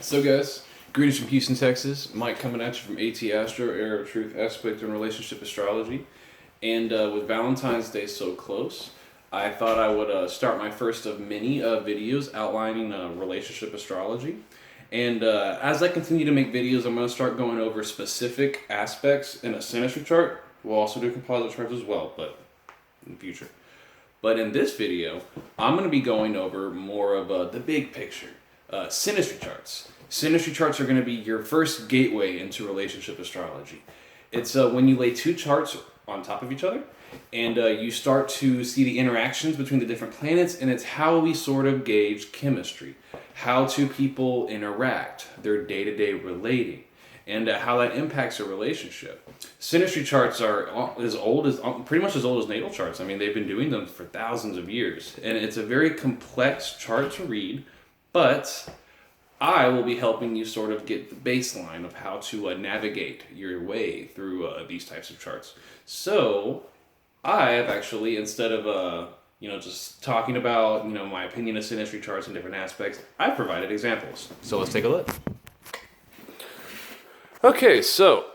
So guys, greetings from Houston, Texas. Mike coming at you from AT Astro, Era of Truth, Aspect and Relationship Astrology. And with Valentine's Day so close, I thought I would start my first of many videos outlining relationship astrology. And as I continue to make videos, I'm going to start going over specific aspects in a synastry chart. We'll also do composite charts as well, but in the future. But in this video, I'm going to be going over more of the big picture. Synastry charts. Synastry charts are going to be your first gateway into relationship astrology. It's when you lay two charts on top of each other and you start to see the interactions between the different planets, and it's how we sort of gauge chemistry, how two people interact, their day-to-day relating, and how that impacts a relationship. Synastry charts are pretty much as old as natal charts. I mean, they've been doing them for thousands of years, and it's a very complex chart to read, but I will be helping you sort of get the baseline of how to navigate your way through these types of charts. So I have actually, instead of just talking about my opinion of synastry charts and different aspects, I've provided examples. So let's take a look. Okay, so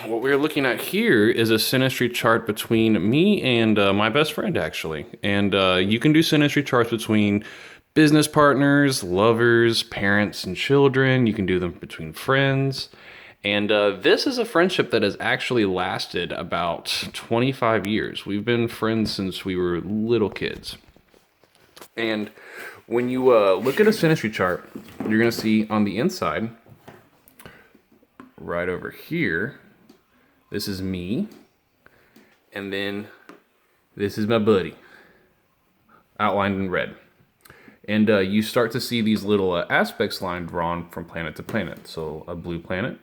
what we're looking at here is a synastry chart between me and my best friend, actually. And you can do synastry charts between business partners, lovers, parents, and children. You can do them between friends. And this is a friendship that has actually lasted about 25 years. We've been friends since we were little kids. And when you look at a synastry chart, you're going to see on the inside, right over here, this is me. And then this is my buddy, outlined in red. And you start to see these little aspects line drawn from planet to planet. So a blue planet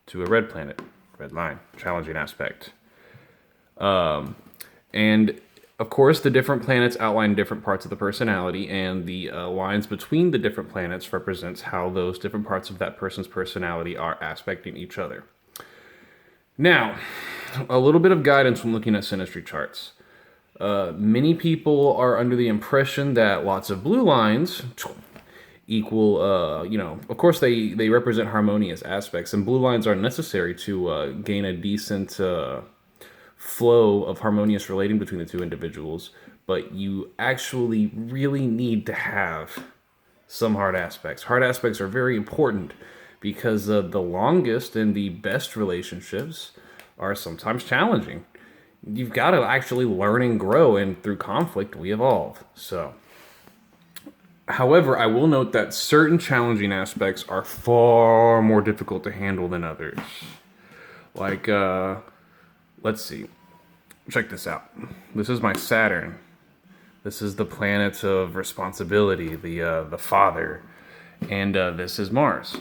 to a red planet, red line, challenging aspect. And of course, the different planets outline different parts of the personality, and the lines between the different planets represents how those different parts of that person's personality are aspecting each other. Now, a little bit of guidance when looking at synastry charts. Many people are under the impression that lots of blue lines equal, of course they represent harmonious aspects, and blue lines are necessary to gain a decent flow of harmonious relating between the two individuals, but you actually really need to have some hard aspects. Hard aspects are very important because the longest and the best relationships are sometimes challenging. You've got to actually learn and grow, and through conflict, we evolve. So, however, I will note that certain challenging aspects are far more difficult to handle than others. Like, let's see. Check this out. This is my Saturn. This is the planet of responsibility, the father. And this is Mars,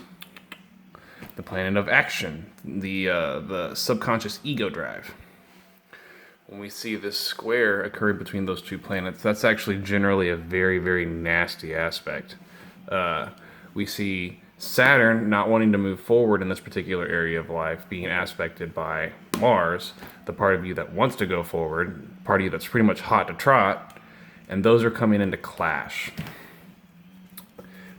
the planet of action, the subconscious ego drive. When we see this square occur between those two planets, that's actually generally a very, very nasty aspect. We see Saturn not wanting to move forward in this particular area of life being aspected by Mars, the part of you that wants to go forward, part of you that's pretty much hot to trot, and those are coming into clash.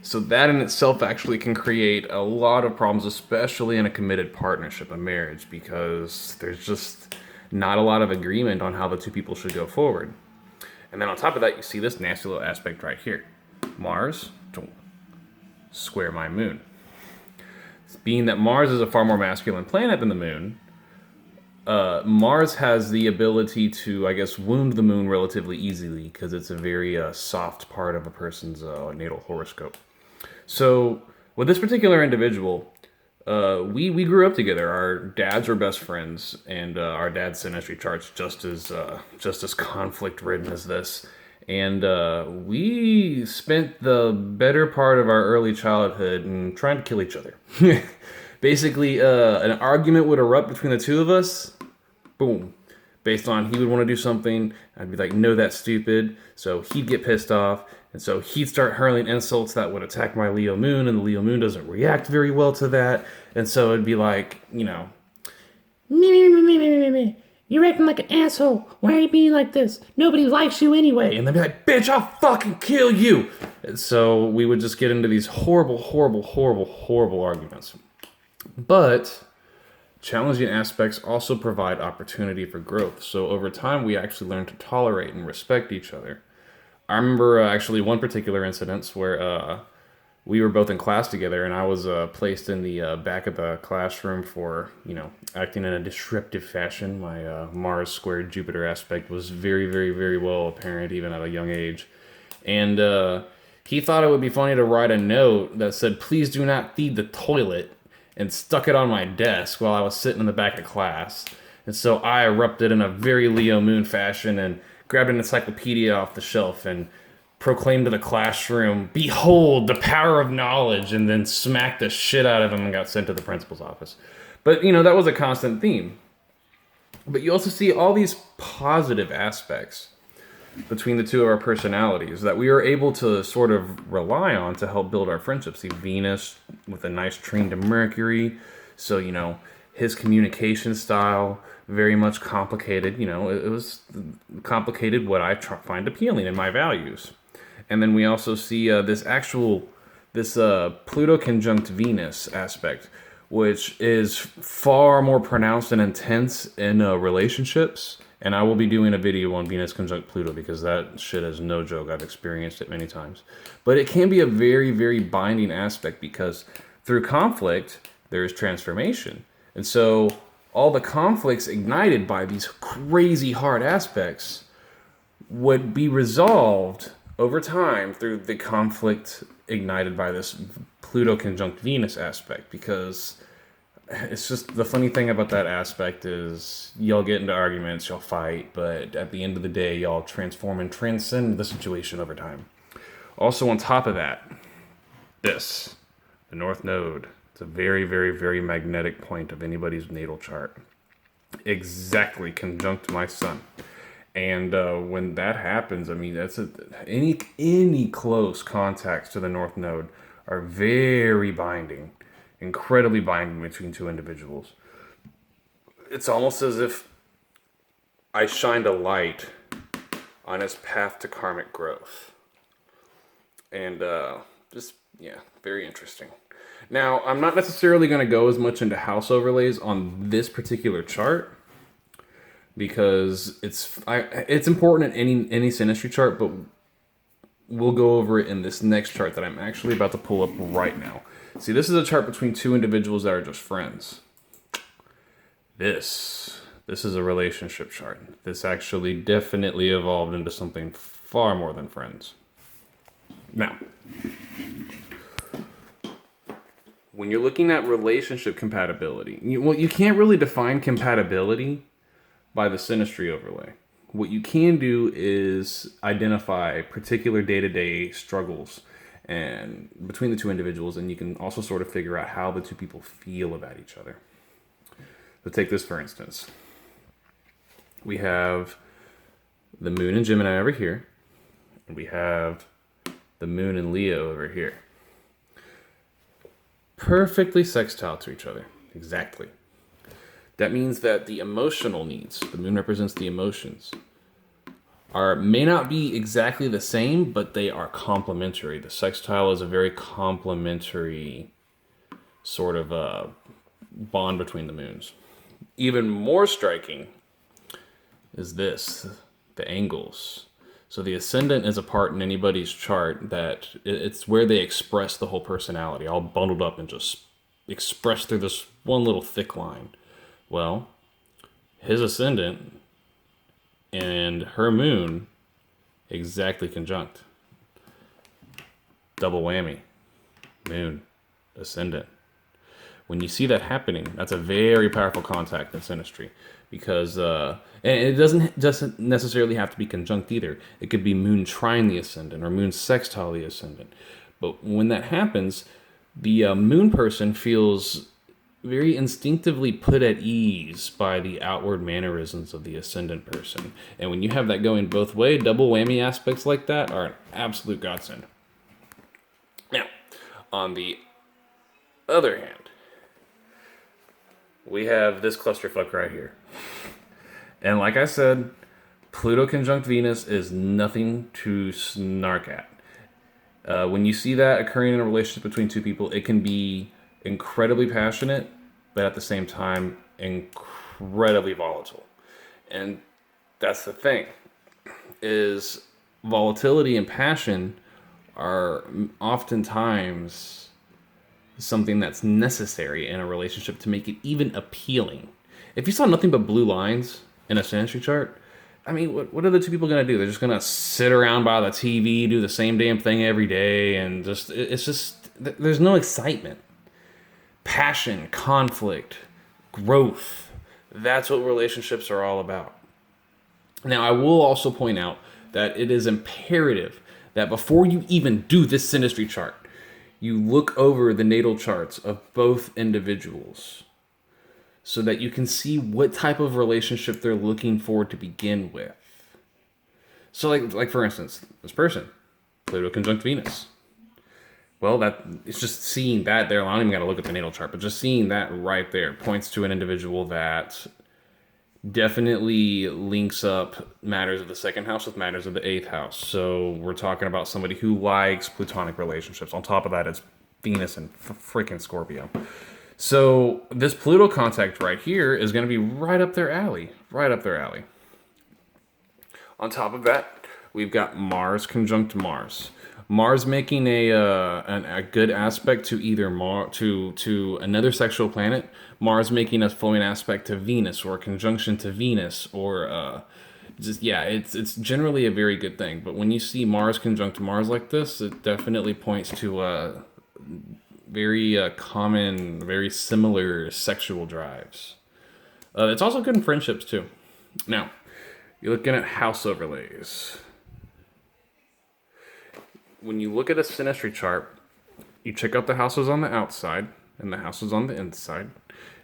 So that in itself actually can create a lot of problems, especially in a committed partnership, a marriage, because there's just not a lot of agreement on how the two people should go forward. And then on top of that, you see this nasty little aspect right here. Mars, square my moon. Being that Mars is a far more masculine planet than the moon, Mars has the ability to, wound the moon relatively easily because it's a very soft part of a person's natal horoscope. So with this particular individual, we grew up together. Our dads were best friends, and our dad's synastry charts just as conflict ridden as this. And we spent the better part of our early childhood in trying to kill each other. Basically, an argument would erupt between the two of us. Boom. Based on he would want to do something, I'd be like, no, that's stupid. So he'd get pissed off. And so he'd start hurling insults that would attack my Leo moon, and the Leo moon doesn't react very well to that. And so it'd be like, me. You're acting like an asshole. Why are you being like this? Nobody likes you anyway. And they'd be like, bitch, I'll fucking kill you. And so we would just get into these horrible, horrible, horrible, horrible arguments. But challenging aspects also provide opportunity for growth. So over time, we actually learn to tolerate and respect each other. I remember actually one particular incident where we were both in class together, and I was placed in the back of the classroom for, acting in a disruptive fashion. My Mars squared Jupiter aspect was very, very, very well apparent even at a young age. And he thought it would be funny to write a note that said, "Please do not feed the toilet," and stuck it on my desk while I was sitting in the back of class. And so I erupted in a very Leo Moon fashion and grabbed an encyclopedia off the shelf and proclaimed to the classroom, "Behold, the power of knowledge," and then smacked the shit out of him and got sent to the principal's office. But, that was a constant theme. But you also see all these positive aspects between the two of our personalities that we are able to sort of rely on to help build our friendships. See, Venus with a nice trine to Mercury. So, his communication style, very much complicated. It was complicated what I find appealing in my values. And then we also see this Pluto conjunct Venus aspect, which is far more pronounced and intense in relationships. And I will be doing a video on Venus conjunct Pluto because that shit is no joke. I've experienced it many times. But it can be a very, very binding aspect because through conflict, there is transformation. And so all the conflicts ignited by these crazy hard aspects would be resolved over time through the conflict ignited by this Pluto conjunct Venus aspect, because it's just the funny thing about that aspect is y'all get into arguments, y'all fight, but at the end of the day, y'all transform and transcend the situation over time. Also, on top of that, the North Node. It's a very, very, very magnetic point of anybody's natal chart. Exactly conjunct my sun. And when that happens, that's any close contacts to the North Node are very binding, incredibly binding between two individuals. It's almost as if I shined a light on his path to karmic growth. And very interesting. Now, I'm not necessarily going to go as much into house overlays on this particular chart, because it's important in any synastry chart, but we'll go over it in this next chart that I'm actually about to pull up right now. See, this is a chart between two individuals that are just friends. This is a relationship chart. This actually definitely evolved into something far more than friends. Now, when you're looking at relationship compatibility, you can't really define compatibility by the synastry overlay. What you can do is identify particular day-to-day struggles and between the two individuals, and you can also sort of figure out how the two people feel about each other. So take this for instance. We have the moon in Gemini over here, and we have the moon in Leo over here. Perfectly sextile to each other. Exactly. That means that the emotional needs, the moon represents the emotions, may not be exactly the same, but they are complementary. The sextile is a very complementary sort of bond between the moons. Even more striking is the angles. So the ascendant is a part in anybody's chart that it's where they express the whole personality, all bundled up and just expressed through this one little thick line. Well, his ascendant and her moon exactly conjunct. Double whammy. Moon, ascendant. When you see that happening, that's a very powerful contact in synastry, because and it doesn't necessarily have to be conjunct either. It could be moon trine the ascendant or moon sextile the ascendant. But when that happens, the moon person feels very instinctively put at ease by the outward mannerisms of the ascendant person. And when you have that going both ways, double whammy aspects like that are an absolute godsend. Now, on the other hand, we have this clusterfuck right here. And like I said, Pluto conjunct Venus is nothing to snark at. When you see that occurring in a relationship between two people, it can be incredibly passionate, but at the same time, incredibly volatile. And that's the thing, is volatility and passion are oftentimes something that's necessary in a relationship to make it even appealing. If you saw nothing but blue lines in a synastry chart, I mean, what are the two people going to do? They're just going to sit around by the TV, do the same damn thing every day, and it's just, there's no excitement. Passion, conflict, growth. That's what relationships are all about. Now, I will also point out that it is imperative that before you even do this synastry chart, you look over the natal charts of both individuals so that you can see what type of relationship they're looking for to begin with. So like for instance, this person, Pluto conjunct Venus. Well, that it's just seeing that there. I don't even got to look at the natal chart, but just seeing that right there points to an individual that definitely links up matters of the second house with matters of the eighth house. So we're talking about somebody who likes platonic relationships. On top of that, it's Venus and freaking Scorpio. So this Pluto contact right here is going to be right up their alley. Right up their alley. On top of that, we've got Mars conjunct Mars. Mars making a good aspect to either to another sexual planet. Mars making a flowing aspect to Venus or a conjunction to Venus or it's generally a very good thing. But when you see Mars conjunct Mars like this, it definitely points to very common, very similar sexual drives. It's also good in friendships too. Now, you're looking at house overlays. When you look at a synastry chart, you check out the houses on the outside and the houses on the inside,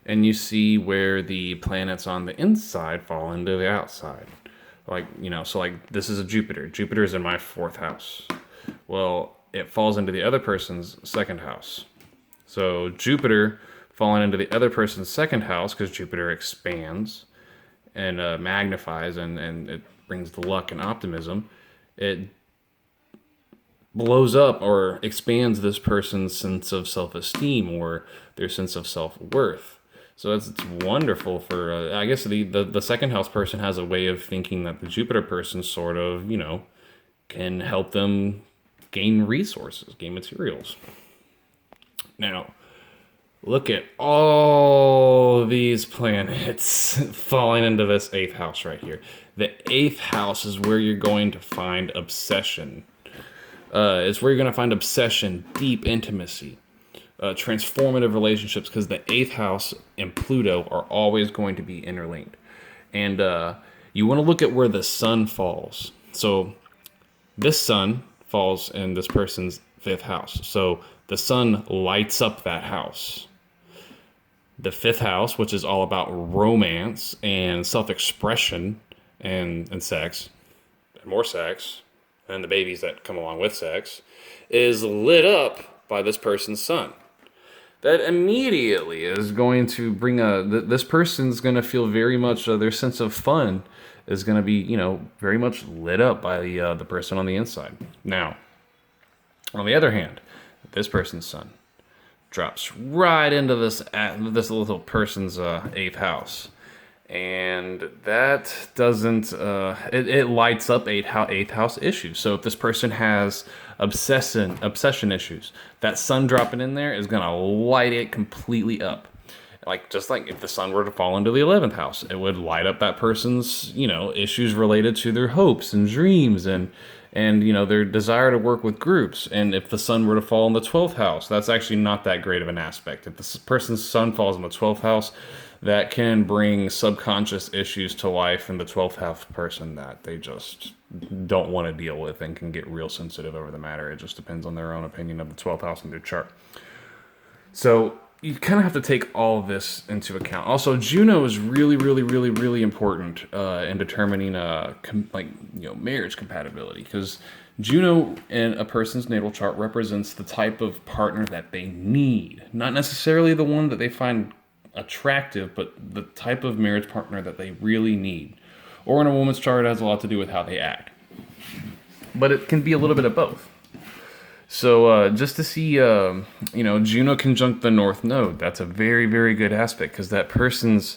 and you see where the planets on the inside fall into the outside. So this is a Jupiter. Jupiter is in my fourth house. Well, it falls into the other person's second house. So Jupiter falling into the other person's second house, because Jupiter expands and magnifies and it brings the luck and optimism, it blows up or expands this person's sense of self-esteem or their sense of self-worth. So it's wonderful for, I guess the second house person has a way of thinking that the Jupiter person sort of, can help them gain resources, gain materials. Now, look at all these planets falling into this eighth house right here. The eighth house is where you're going to find obsession. It's where you're going to find obsession, deep intimacy, transformative relationships, because the eighth house and Pluto are always going to be interlinked. And you want to look at where the sun falls. So this sun falls in this person's fifth house. So the sun lights up that house. The fifth house, which is all about romance and self-expression and sex, and more sex, and the babies that come along with sex, is lit up by this person's sun. That immediately is going to bring this person's going to feel very much, their sense of fun is going to be, very much lit up by the person on the inside. Now, on the other hand, this person's sun drops right into this little person's eighth house. And that doesn't, it lights up eighth house issues. So if this person has obsession issues, that sun dropping in there is going to light it completely up. Just like if the sun were to fall into the 11th house, it would light up that person's, issues related to their hopes and dreams and their desire to work with groups. And if the sun were to fall in the 12th house, that's actually not that great of an aspect. If the person's sun falls in the 12th house, that can bring subconscious issues to life in the 12th house person that they just don't want to deal with and can get real sensitive over the matter. It just depends on their own opinion of the 12th house in their chart. So you kind of have to take all of this into account. Also, Juno is really, really, really, really important in determining marriage compatibility, because Juno in a person's natal chart represents the type of partner that they need, not necessarily the one that they find attractive, but the type of marriage partner that they really need. or in a woman's chart, it has a lot to do with how they act. But it can be a little bit of both. So just to see, Juno conjunct the North Node, that's a very, very good aspect, because that person's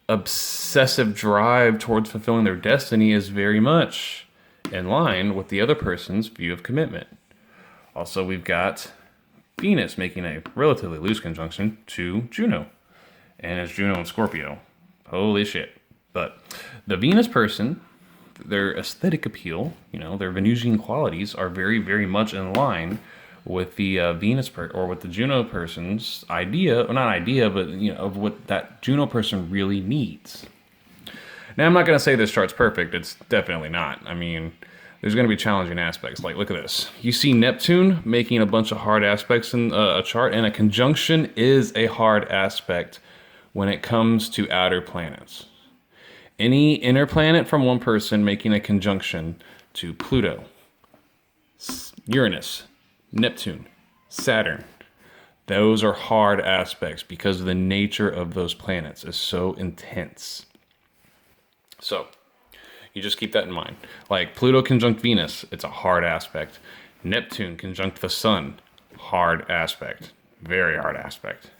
obsessive drive towards fulfilling their destiny is very much in line with the other person's view of commitment. Also, we've got Venus making a relatively loose conjunction to Juno. And it's Juno and Scorpio. Holy shit. But the Venus person, their aesthetic appeal, their Venusian qualities are very, very much in line with the or with the Juno person's idea, or not idea, but of what that Juno person really needs. Now, I'm not going to say this chart's perfect. It's definitely not. I mean, there's going to be challenging aspects. Like, look at this. You see Neptune making a bunch of hard aspects in a chart, and a conjunction is a hard aspect when it comes to outer planets. Any inner planet from one person making a conjunction to Pluto, Uranus, Neptune, Saturn. Those are hard aspects because the nature of those planets is so intense. So, you just keep that in mind. Like Pluto conjunct Venus, it's a hard aspect. Neptune conjunct the Sun, hard aspect. Very hard aspect.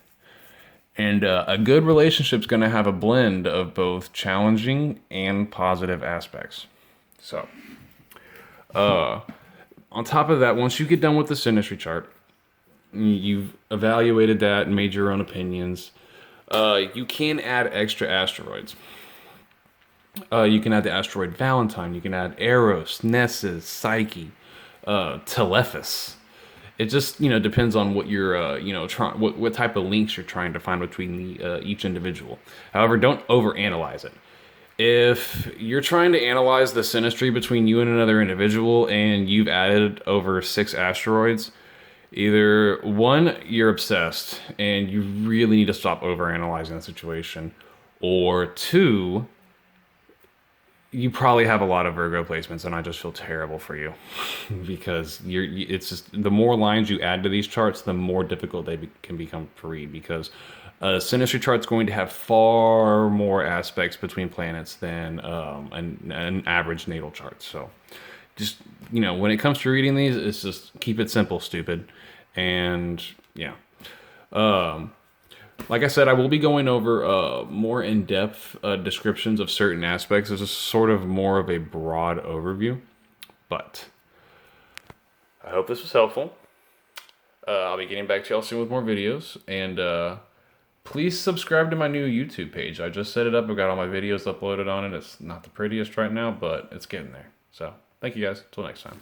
And a good relationship's going to have a blend of both challenging and positive aspects. So, on top of that, once you get done with the synastry chart, you've evaluated that and made your own opinions, you can add extra asteroids. You can add the asteroid Valentine. You can add Eros, Nessus, Psyche, Telephus. It just depends on what you're what type of links you're trying to find between each individual. However, don't overanalyze it. If you're trying to analyze the synastry between you and another individual and you've added over 6 asteroids, either one, you're obsessed and you really need to stop overanalyzing the situation, or 2, you probably have a lot of Virgo placements, and I just feel terrible for you because it's just the more lines you add to these charts, the more difficult they can become to read, because a synastry chart's going to have far more aspects between planets than an average natal chart. So just, when it comes to reading these, it's just keep it simple, stupid. And yeah. Like I said, I will be going over more in-depth descriptions of certain aspects. This is sort of more of a broad overview, but I hope this was helpful. I'll be getting back to y'all soon with more videos, and please subscribe to my new YouTube page. I just set it up. I've got all my videos uploaded on it. It's not the prettiest right now, but it's getting there. So thank you guys. Until next time.